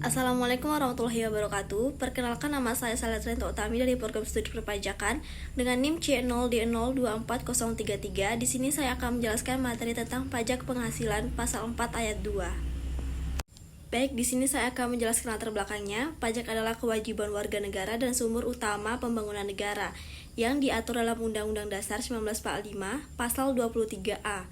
Assalamualaikum warahmatullahi wabarakatuh. Perkenalkan, nama saya Saletren Utami dari program studi perpajakan dengan NIM C0D024033. Di sini saya akan menjelaskan materi tentang pajak penghasilan pasal 4 ayat 2. Baik, di sini saya akan menjelaskan latar belakangnya. Pajak adalah kewajiban warga negara dan sumber utama pembangunan negara yang diatur dalam Undang-Undang Dasar 1945 pasal 23A.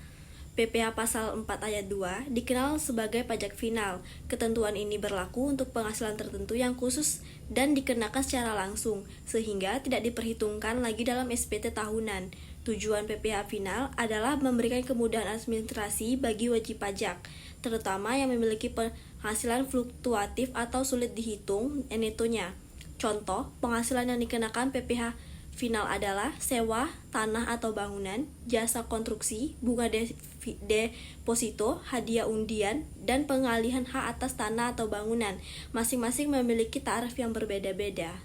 PPh pasal 4 ayat 2 dikenal sebagai pajak final. Ketentuan ini berlaku untuk penghasilan tertentu yang khusus dan dikenakan secara langsung, sehingga tidak diperhitungkan lagi dalam SPT tahunan. Tujuan PPh final adalah memberikan kemudahan administrasi bagi wajib pajak, terutama yang memiliki penghasilan fluktuatif atau sulit dihitung netonya. Contoh, penghasilan yang dikenakan PPh final adalah sewa tanah atau bangunan, jasa konstruksi, bunga deposito, hadiah undian, dan pengalihan hak atas tanah atau bangunan. Masing-masing memiliki tarif yang berbeda-beda.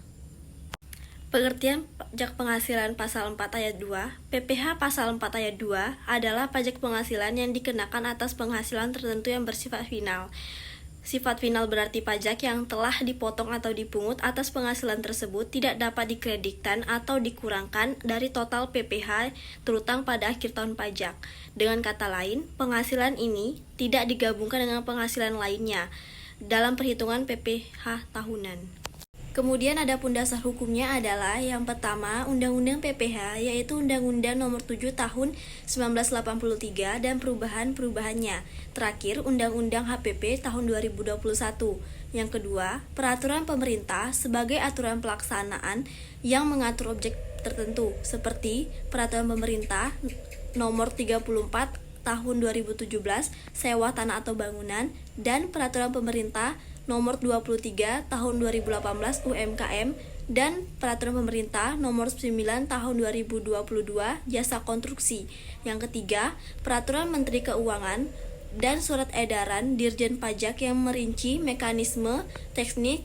Pengertian pajak penghasilan pasal 4 ayat 2. PPh pasal 4 ayat 2 adalah pajak penghasilan yang dikenakan atas penghasilan tertentu yang bersifat final. Sifat final berarti pajak yang telah dipotong atau dipungut atas penghasilan tersebut tidak dapat dikreditkan atau dikurangkan dari total PPh terutang pada akhir tahun pajak. Dengan kata lain, penghasilan ini tidak digabungkan dengan penghasilan lainnya dalam perhitungan PPh tahunan. Kemudian adapun dasar hukumnya adalah yang pertama Undang-Undang PPh, yaitu Undang-Undang Nomor 7 Tahun 1983 dan perubahan-perubahannya. Terakhir, Undang-Undang HPP Tahun 2021. Yang kedua, peraturan pemerintah sebagai aturan pelaksanaan yang mengatur objek tertentu, seperti Peraturan Pemerintah Nomor 34 Tahun 2017 sewa tanah atau bangunan, dan Peraturan Pemerintah Nomor 23 Tahun 2018 UMKM, dan Peraturan Pemerintah Nomor 9 Tahun 2022 jasa konstruksi. Yang ketiga, Peraturan Menteri Keuangan dan Surat Edaran Dirjen Pajak yang merinci mekanisme teknis,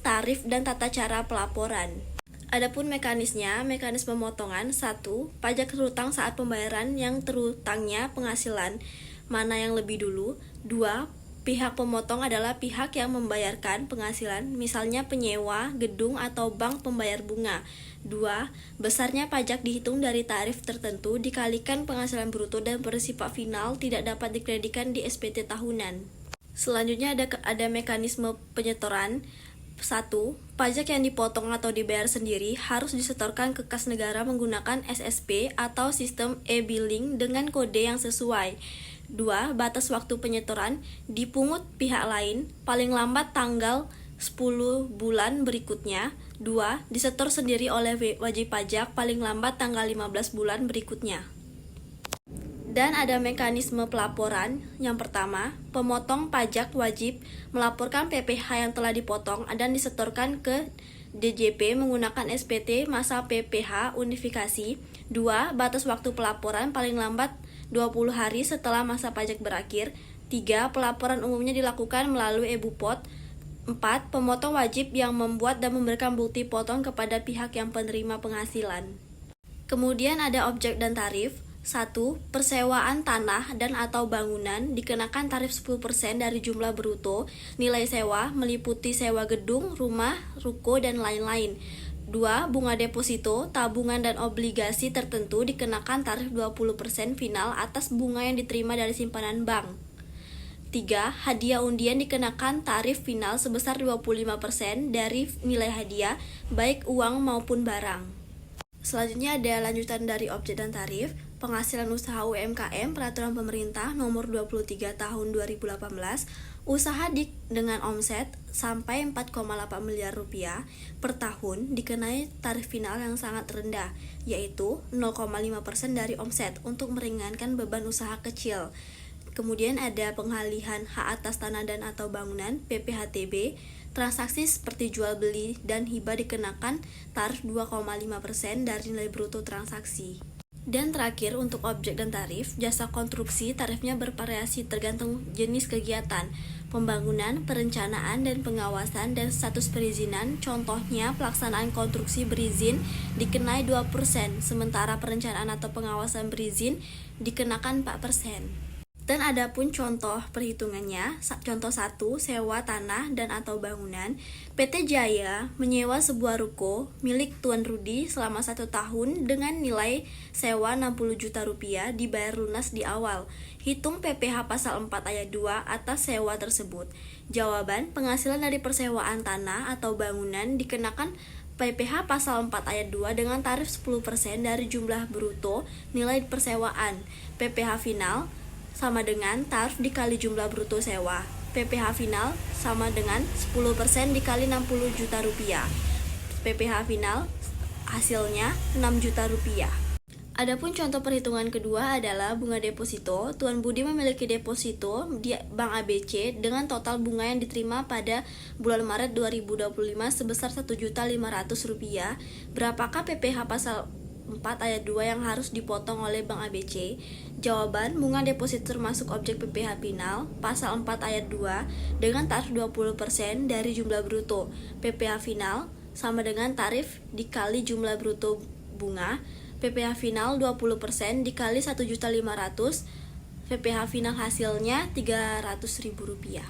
tarif, dan tata cara pelaporan. Adapun mekanisme pemotongan: 1. Pajak terutang saat pembayaran yang terutangnya penghasilan mana yang lebih dulu. 2. Pihak pemotong adalah pihak yang membayarkan penghasilan, misalnya penyewa, gedung, atau bank pembayar bunga. 2. Besarnya pajak dihitung dari tarif tertentu dikalikan penghasilan bruto dan bersifat final, tidak dapat dikreditkan di SPT tahunan. Selanjutnya ada mekanisme penyetoran. 1. Pajak yang dipotong atau dibayar sendiri harus disetorkan ke kas negara menggunakan SSP atau sistem e-billing dengan kode yang sesuai. 2. Batas waktu penyetoran dipungut pihak lain paling lambat tanggal 10 bulan berikutnya. 2. Disetor sendiri oleh wajib pajak paling lambat tanggal 15 bulan berikutnya. Dan ada mekanisme pelaporan. Yang pertama, pemotong pajak wajib melaporkan PPh yang telah dipotong dan disetorkan ke DJP menggunakan SPT masa PPh unifikasi. 2. Batas waktu pelaporan paling lambat 20 hari setelah masa pajak berakhir. 3. Pelaporan umumnya dilakukan melalui e-Bupot. 4. Pemotong wajib yang membuat dan memberikan bukti potong kepada pihak yang penerima penghasilan. Kemudian ada objek dan tarif. 1. Persewaan tanah dan atau bangunan dikenakan tarif 10% dari jumlah bruto nilai sewa meliputi sewa gedung, rumah, ruko, dan lain-lain. 2. Bunga deposito, tabungan, dan obligasi tertentu dikenakan tarif 20% final atas bunga yang diterima dari simpanan bank. 3. Hadiah undian dikenakan tarif final sebesar 25% dari nilai hadiah, baik uang maupun barang. Selanjutnya ada lanjutan dari objek dan tarif. Penghasilan usaha UMKM, Peraturan Pemerintah Nomor 23 Tahun 2018, usaha dengan omset sampai 4,8 miliar rupiah per tahun dikenai tarif final yang sangat rendah, yaitu 0,5% dari omset untuk meringankan beban usaha kecil. Kemudian ada pengalihan hak atas tanah dan atau bangunan (PPHTB). Transaksi seperti jual beli dan hibah dikenakan tarif 2,5% dari nilai bruto transaksi. Dan terakhir, untuk objek dan tarif, jasa konstruksi tarifnya bervariasi tergantung jenis kegiatan, pembangunan, perencanaan, dan pengawasan, dan status perizinan. Contohnya, pelaksanaan konstruksi berizin dikenai 2%, sementara perencanaan atau pengawasan berizin dikenakan 4%. Dan ada pun contoh perhitungannya. Contoh 1, sewa tanah dan atau bangunan. PT Jaya menyewa sebuah ruko milik Tuan Rudi selama 1 tahun dengan nilai sewa 60 juta rupiah dibayar lunas di awal. Hitung PPh pasal 4 ayat 2 atas sewa tersebut. Jawaban, penghasilan dari persewaan tanah atau bangunan dikenakan PPh pasal 4 ayat 2 dengan tarif 10% dari jumlah bruto nilai persewaan. PPh final sama dengan tarif dikali jumlah bruto sewa. PPh final sama dengan 10% dikali 60 juta rupiah. PPh final hasilnya 6 juta rupiah. Adapun contoh perhitungan kedua adalah bunga deposito. Tuan Budi memiliki deposito di Bank ABC dengan total bunga yang diterima pada bulan Maret 2025 sebesar Rp1.500.000. Berapakah PPh pasal 4 ayat 2 yang harus dipotong oleh Bank ABC? Jawaban, bunga deposito termasuk objek PPh final pasal 4 ayat 2 dengan tarif 20% dari jumlah bruto. PPh final sama dengan tarif dikali jumlah bruto bunga. PPh final 20% dikali 1.500.000. PPh final hasilnya Rp300.000.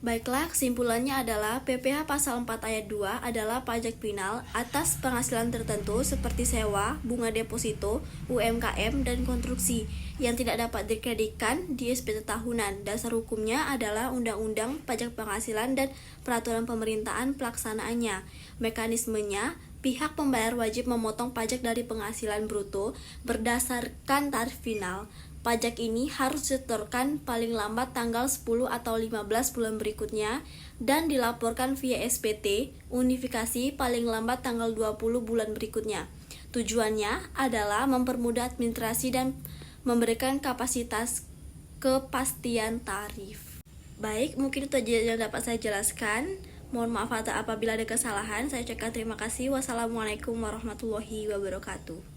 Baiklah, kesimpulannya adalah PPh pasal 4 ayat 2 adalah pajak final atas penghasilan tertentu seperti sewa, bunga deposito, UMKM, dan konstruksi yang tidak dapat dikreditkan di SPT tahunan. Dasar hukumnya adalah Undang-Undang Pajak Penghasilan dan Peraturan Pemerintahan Pelaksanaannya. Mekanismenya, pihak pembayar wajib memotong pajak dari penghasilan bruto berdasarkan tarif final. Pajak ini harus disetorkan paling lambat tanggal 10 atau 15 bulan berikutnya dan dilaporkan via SPT unifikasi paling lambat tanggal 20 bulan berikutnya. Tujuannya adalah mempermudah administrasi dan memberikan kapasitas kepastian tarif. Baik, mungkin itu aja yang dapat saya jelaskan. Mohon maaf apabila ada kesalahan. Saya ucapkan terima kasih. Wassalamualaikum warahmatullahi wabarakatuh.